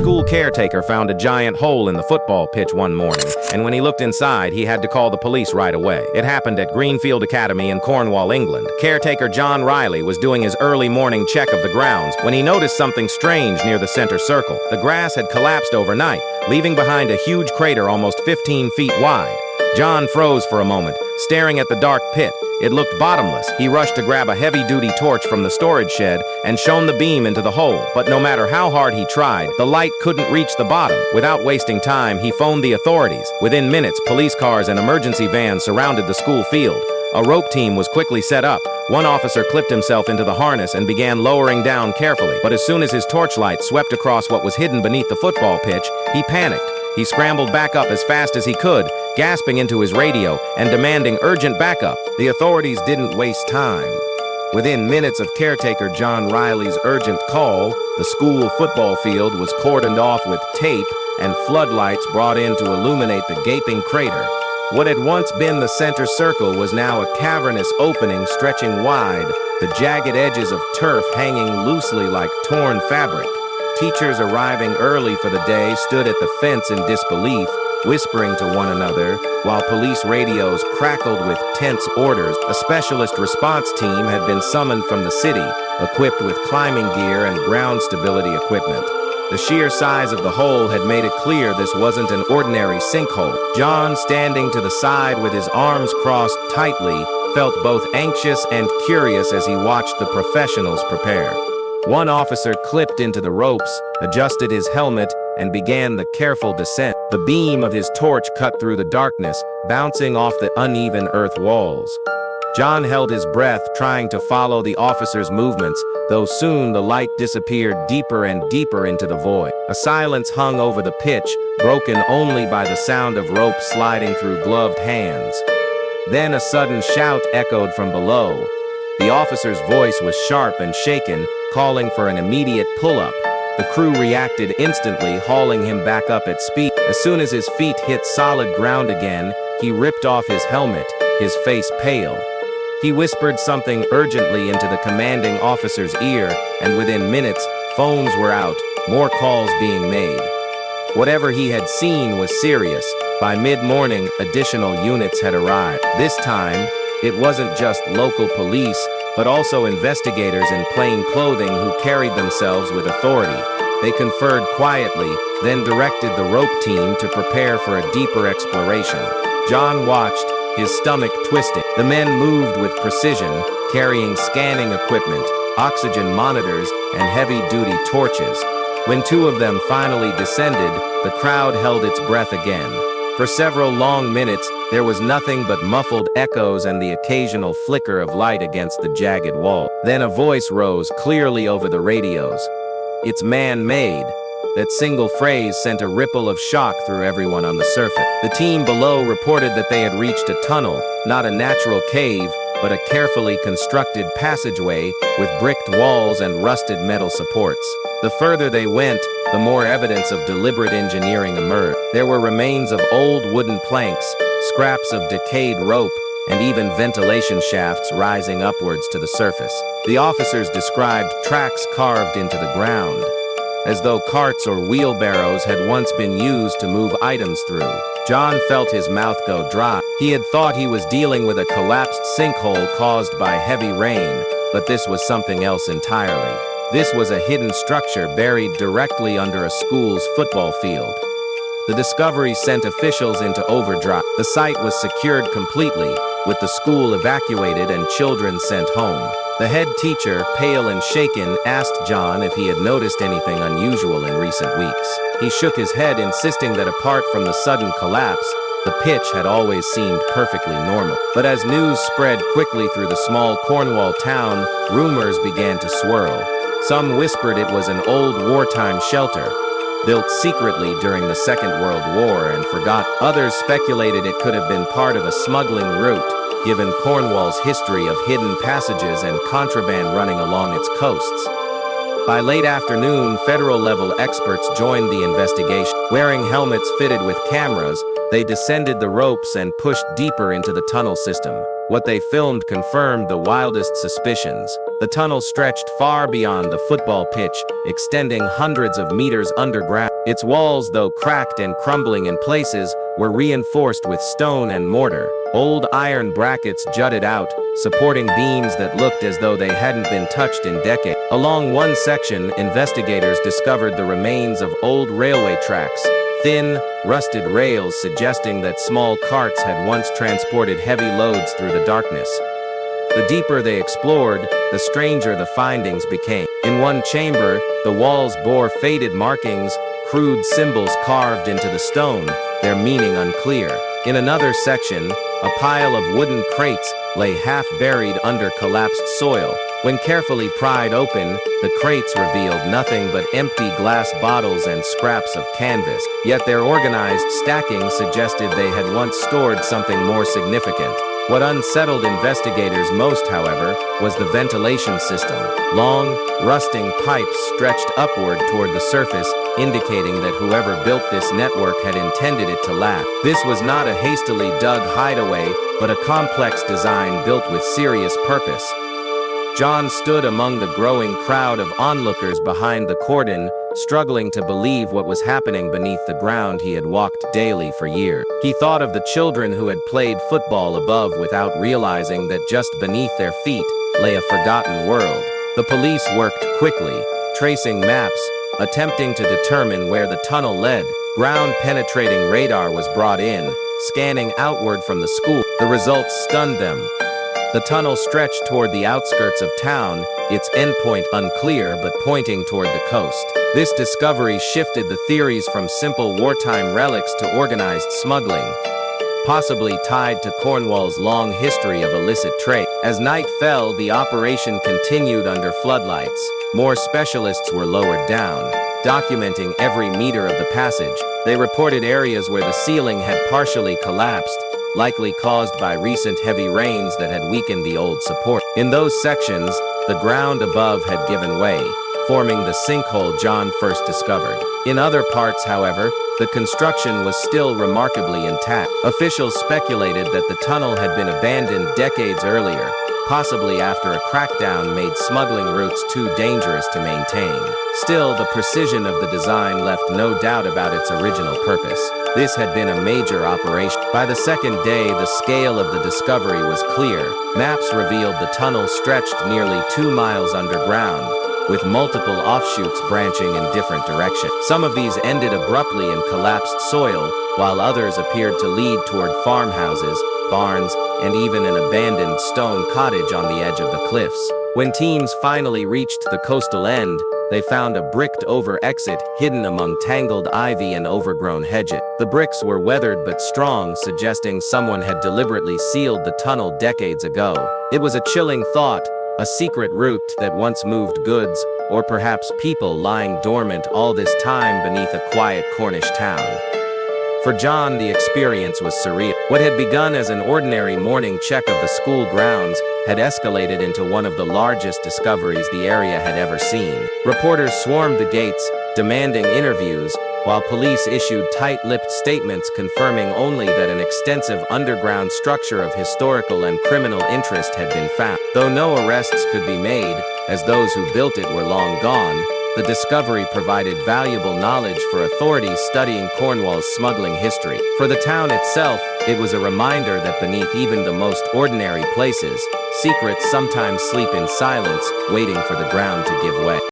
school caretaker found a giant hole in the football pitch one morning, and when he looked inside, he had to call the police right away. It happened at Greenfield Academy in Cornwall, England. Caretaker John Riley was doing his early morning check of the grounds when he noticed something strange near the center circle. The grass had collapsed overnight, leaving behind a huge crater almost 15 feet wide. John froze for a moment, staring at the dark pit. It looked bottomless. He rushed to grab a heavy-duty torch from the storage shed and shone the beam into the hole. But no matter how hard he tried, the light couldn't reach the bottom. Without wasting time, he phoned the authorities. Within minutes, police cars and emergency vans surrounded the school field. A rope team was quickly set up. One officer clipped himself into the harness and began lowering down carefully. But as soon as his torchlight swept across what was hidden beneath the football pitch, he panicked. He scrambled back up as fast as he could, gasping into his radio and demanding urgent backup. The authorities didn't waste time. Within minutes of caretaker John Riley's urgent call, the school football field was cordoned off with tape and floodlights brought in to illuminate the gaping crater. What had once been the center circle was now a cavernous opening stretching wide, the jagged edges of turf hanging loosely like torn fabric. Teachers arriving early for the day stood at the fence in disbelief, whispering to one another, while police radios crackled with tense orders. A specialist response team had been summoned from the city, equipped with climbing gear and ground stability equipment. The sheer size of the hole had made it clear this wasn't an ordinary sinkhole. John, standing to the side with his arms crossed tightly, felt both anxious and curious as he watched the professionals prepare. One officer clipped into the ropes, adjusted his helmet, and began the careful descent. The beam of his torch cut through the darkness, bouncing off the uneven earth walls. John held his breath, trying to follow the officer's movements, though soon the light disappeared deeper and deeper into the void. A silence hung over the pitch, broken only by the sound of rope sliding through gloved hands. Then a sudden shout echoed from below. The officer's voice was sharp and shaken, calling for an immediate pull-up. The crew reacted instantly, hauling him back up at speed. As soon as his feet hit solid ground again, he ripped off his helmet, his face pale. He whispered something urgently into the commanding officer's ear, and within minutes, phones were out, more calls being made. Whatever he had seen was serious. By mid-morning, additional units had arrived. This time, it wasn't just local police, but also investigators in plain clothing who carried themselves with authority. They conferred quietly, then directed the rope team to prepare for a deeper exploration. John watched, his stomach twisting. The men moved with precision, carrying scanning equipment, oxygen monitors, and heavy-duty torches. When two of them finally descended, the crowd held its breath again. For several long minutes, there was nothing but muffled echoes and the occasional flicker of light against the jagged wall. Then a voice rose clearly over the radios. "It's man-made." That single phrase sent a ripple of shock through everyone on the surface. The team below reported that they had reached a tunnel, not a natural cave, but a carefully constructed passageway with bricked walls and rusted metal supports. The further they went, the more evidence of deliberate engineering emerged. There were remains of old wooden planks, scraps of decayed rope, and even ventilation shafts rising upwards to the surface. The officers described tracks carved into the ground, as though carts or wheelbarrows had once been used to move items through. John felt his mouth go dry. He had thought he was dealing with a collapsed sinkhole caused by heavy rain, but this was something else entirely. This was a hidden structure buried directly under a school's football field. The discovery sent officials into overdrive. The site was secured completely, with the school evacuated and children sent home. The head teacher, pale and shaken, asked John if he had noticed anything unusual in recent weeks. He shook his head, insisting that apart from the sudden collapse, the pitch had always seemed perfectly normal. But as news spread quickly through the small Cornwall town, rumors began to swirl. Some whispered it was an old wartime shelter, built secretly during the Second World War and forgot. Others speculated it could have been part of a smuggling route, given Cornwall's history of hidden passages and contraband running along its coasts. By late afternoon, federal-level experts joined the investigation. Wearing helmets fitted with cameras, they descended the ropes and pushed deeper into the tunnel system. What they filmed confirmed the wildest suspicions. The tunnel stretched far beyond the football pitch, extending hundreds of meters underground. Its walls, though cracked and crumbling in places, were reinforced with stone and mortar. Old iron brackets jutted out, supporting beams that looked as though they hadn't been touched in decades. Along one section, investigators discovered the remains of old railway tracks. Thin, rusted rails suggesting that small carts had once transported heavy loads through the darkness. The deeper they explored, the stranger the findings became. In one chamber, the walls bore faded markings, crude symbols carved into the stone, their meaning unclear. In another section, a pile of wooden crates lay half-buried under collapsed soil. When carefully pried open, the crates revealed nothing but empty glass bottles and scraps of canvas. Yet their organized stacking suggested they had once stored something more significant. What unsettled investigators most, however, was the ventilation system. Long, rusting pipes stretched upward toward the surface, indicating that whoever built this network had intended it to last. This was not a hastily dug hideaway, but a complex design built with serious purpose. John stood among the growing crowd of onlookers behind the cordon, struggling to believe what was happening beneath the ground he had walked daily for years. He thought of the children who had played football above without realizing that just beneath their feet lay a forgotten world. The police worked quickly, tracing maps, attempting to determine where the tunnel led. Ground-penetrating radar was brought in, scanning outward from the school. The results stunned them. The tunnel stretched toward the outskirts of town, its endpoint unclear but pointing toward the coast. This discovery shifted the theories from simple wartime relics to organized smuggling, possibly tied to Cornwall's long history of illicit trade. As night fell, the operation continued under floodlights. More specialists were lowered down, documenting every meter of the passage. They reported areas where the ceiling had partially collapsed, likely caused by recent heavy rains that had weakened the old support. In those sections, the ground above had given way, forming the sinkhole John first discovered. In other parts, however, the construction was still remarkably intact. Officials speculated that the tunnel had been abandoned decades earlier, possibly after a crackdown made smuggling routes too dangerous to maintain. Still, the precision of the design left no doubt about its original purpose. This had been a major operation. By the second day, the scale of the discovery was clear. Maps revealed the tunnel stretched nearly 2 miles underground, with multiple offshoots branching in different directions. Some of these ended abruptly in collapsed soil, while others appeared to lead toward farmhouses, barns, and even an abandoned stone cottage on the edge of the cliffs. When teams finally reached the coastal end, they found a bricked-over exit hidden among tangled ivy and overgrown hedges. The bricks were weathered but strong, suggesting someone had deliberately sealed the tunnel decades ago. It was a chilling thought, a secret route that once moved goods, or perhaps people lying dormant all this time beneath a quiet Cornish town. For John, the experience was surreal. What had begun as an ordinary morning check of the school grounds had escalated into one of the largest discoveries the area had ever seen. Reporters swarmed the gates, demanding interviews, while police issued tight-lipped statements confirming only that an extensive underground structure of historical and criminal interest had been found. Though no arrests could be made, as those who built it were long gone, the discovery provided valuable knowledge for authorities studying Cornwall's smuggling history. For the town itself, it was a reminder that beneath even the most ordinary places, secrets sometimes sleep in silence, waiting for the ground to give way.